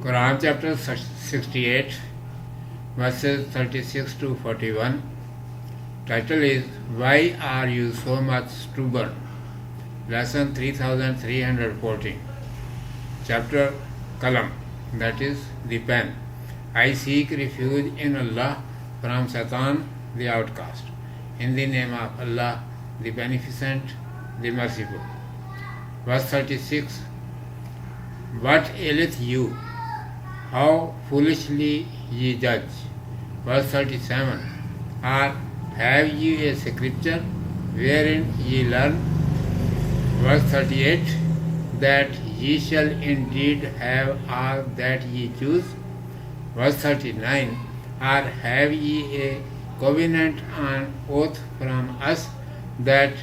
Quran chapter 68, verses 36 to 41. Title is Why Are You So Much Stubborn? Lesson 3314. Chapter Qalam, that is the pen. I seek refuge in Allah from Satan, the outcast. In the name of Allah, the Beneficent, the Merciful. Verse 36. What aileth you? How foolishly ye judge. Verse 37. Or have ye a scripture wherein ye learn? Verse 38. That ye shall indeed have all that ye choose. Verse 39. Or have ye a covenant on oath from us that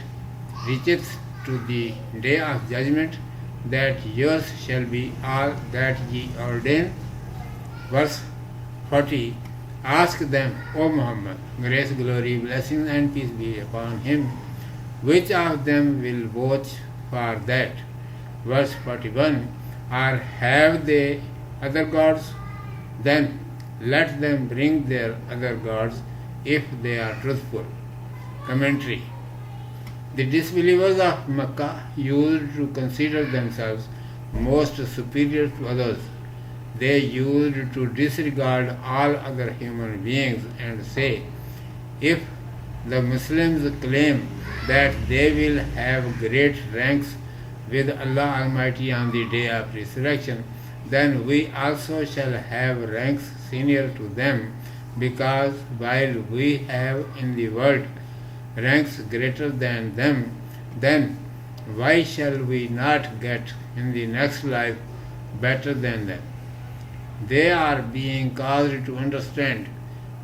reacheth to the day of judgment, that yours shall be all that ye ordain? Verse 40. Ask them, O Muhammad, grace, glory, blessings and peace be upon him, which of them will watch for that? Verse 41. Or have they other gods? Then let them bring their other gods if they are truthful. Commentary. The disbelievers of Makkah used to consider themselves most superior to others. They used to disregard all other human beings and say, if the Muslims claim that they will have great ranks with Allah Almighty on the day of resurrection, then we also shall have ranks senior to them, because while we have in the world ranks greater than them, then why shall we not get in the next life better than them? They are being caused to understand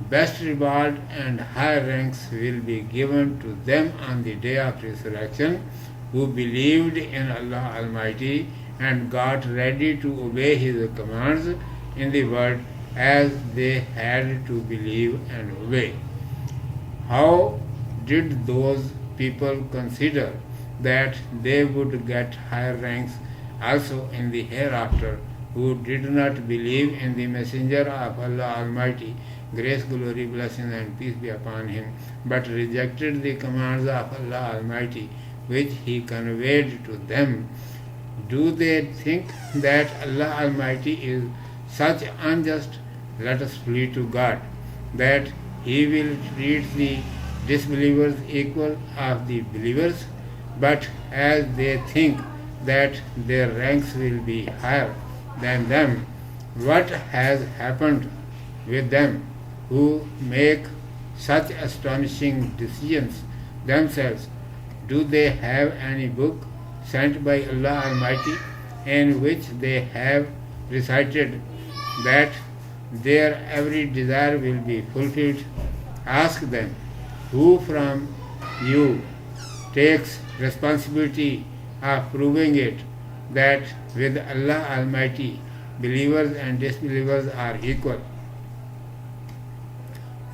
best reward and higher ranks will be given to them on the day of resurrection, who believed in Allah Almighty and got ready to obey His commands in the world as they had to believe and obey. How did those people consider that they would get higher ranks also in the hereafter, who did not believe in the Messenger of Allah Almighty, grace, glory, blessings and peace be upon him, but rejected the commands of Allah Almighty which He conveyed to them? Do they think that Allah Almighty is such unjust? Let us flee to God, that He will treat the disbelievers equal of the believers, but as they think that their ranks will be higher than them, what has happened with them who make such astonishing decisions themselves? Do they have any book sent by Allah Almighty in which they have recited that their every desire will be fulfilled? Ask them, who from you takes responsibility of proving it, that with Allah Almighty believers and disbelievers are equal?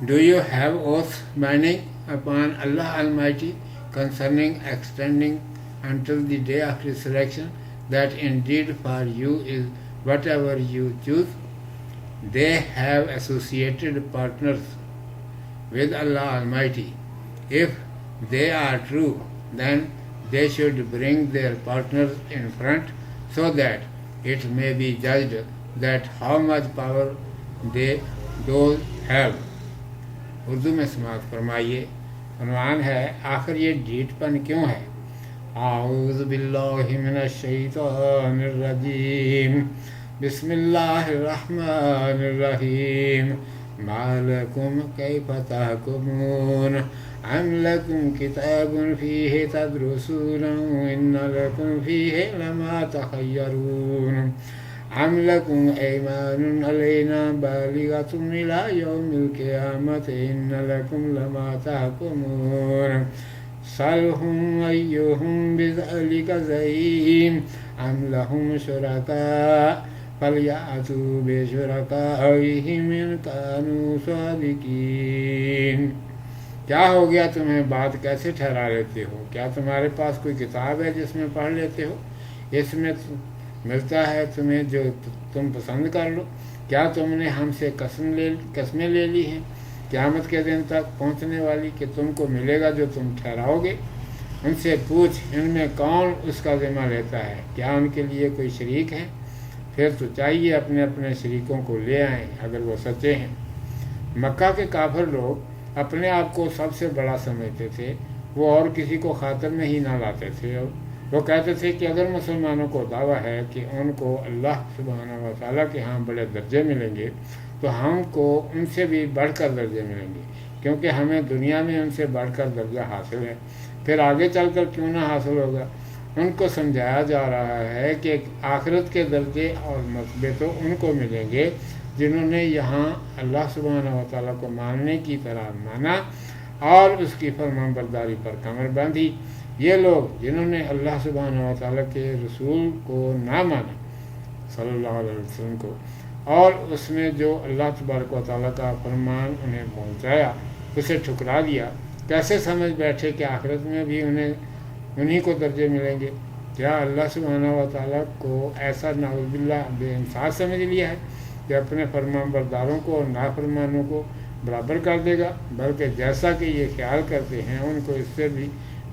Do you have oaths binding upon Allah Almighty concerning extending until the day of resurrection, that indeed for you is whatever you choose? They have associated partners with Allah Almighty. If they are true, then they should bring their partners in front, so that it may be judged that how much power they those have. Urdu میں سماعت فرمائیے. عنوان ہے آخر یہ ڈھیٹ پن کیوں ہے؟ اعوذ باللہ من الشیطان الرجیم. بسم اللہ الرحمن الرحیم. ما لکم کیف تحکمون ام لکم کتاب فیہ تدرسون ان لکم فیہ لما تخیرون ام لکم ایمان علینا بالغۃ الی یوم القیامۃ ان لکم لما تحکمون سلہم ایہم بذلک زعیم ام لہم شرکاء فلیأتوا بشرکائہم ان کانوا صادقین. کیا ہو گیا تمہیں؟ بات کیسے ٹھہرا لیتے ہو؟ کیا تمہارے پاس کوئی کتاب ہے جس میں پڑھ لیتے ہو؟ اس میں ملتا ہے تمہیں جو تم پسند کر لو۔ کیا تم نے ہم سے قسمیں لے لی ہیں قیامت کے دن تک پہنچنے والی کہ تم کو ملے گا جو تم ٹھہراؤ گے؟ ان سے پوچھ ان میں کون اس کا ذمہ لیتا ہے؟ کیا ان کے لیے کوئی شریک ہے؟ پھر تو چاہیے اپنے اپنے شریکوں کو لے آئیں اگر وہ سچے ہیں۔ مکہ کے کافر لوگ اپنے آپ کو سب سے بڑا سمجھتے تھے، وہ اور کسی کو خاطر میں ہی نہ لاتے تھے۔ وہ کہتے تھے کہ اگر مسلمانوں کو دعویٰ ہے کہ ان کو اللہ سبحانہ و تعالیٰ کے ہاں بڑے درجے ملیں گے تو ہم کو ان سے بھی بڑھ کر درجے ملیں گے، کیونکہ ہمیں دنیا میں ان سے بڑھ کر درجہ حاصل ہے، پھر آگے چل کر کیوں نہ حاصل ہوگا۔ ان کو سمجھایا جا رہا ہے کہ آخرت کے درجے اور مرتبے تو ان کو ملیں گے جنہوں نے یہاں اللہ سبحانہ و تعالیٰ کو ماننے کی طرح مانا اور اس کی فرمان برداری پر کمر باندھی۔ یہ لوگ جنہوں نے اللہ سبحانہ و تعالیٰ کے رسول کو نہ مانا صلی اللہ علیہ وسلم کو، اور اس میں جو اللہ تبارک و تعالیٰ کا فرمان انہیں پہنچایا اسے ٹھکرا دیا، کیسے سمجھ بیٹھے کہ آخرت میں بھی انہیں کو درجے ملیں گے؟ کیا اللہ سبحانہ و تعالیٰ کو ایسا نعوذ باللہ بے انصاف سمجھ لیا ہے کہ اپنے فرمان برداروں کو اور نافرمانوں کو برابر کر دے گا؟ بلکہ جیسا کہ یہ خیال کرتے ہیں ان کو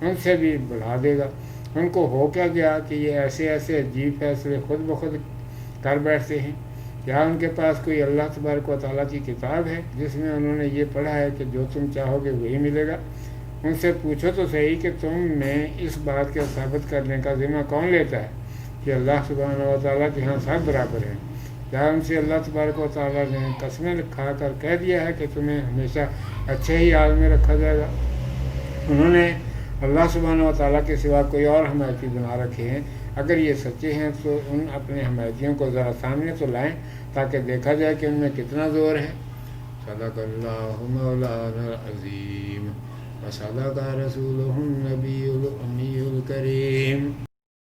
ان سے بھی بڑھا دے گا۔ ان کو ہو کیا گیا کہ یہ ایسے عجیب فیصلے خود بخود کر بیٹھتے ہیں؟ کیا ان کے پاس کوئی اللہ تبارک و تعالیٰ کی کتاب ہے جس میں انہوں نے یہ پڑھا ہے کہ جو تم چاہو گے وہی ملے گا؟ ان سے پوچھو تو صحیح کہ تم میں اس بات کے ثابت کرنے کا ذمہ کون لیتا ہے کہ اللہ سبحانہ و تعالیٰ کے ہاں سب برابر ہیں؟ کیا ان سے اللہ تبارک و تعالیٰ نے قسمیں کھا کر کہہ دیا ہے کہ تمہیں ہمیشہ اچھے ہی حال میں رکھا جائے گا؟ انہوں نے اللہ سبحانہ و تعالیٰ کے سوا کوئی اور حمایتی بنا رکھے ہیں۔ اگر یہ سچے ہیں تو ان اپنے حمایتیوں کو ذرا سامنے تو لائیں تاکہ دیکھا جائے کہ ان میں کتنا زور ہے۔ صدق اللہ مولانا العظیم و صدق رسولہ النبی الامی الکریم۔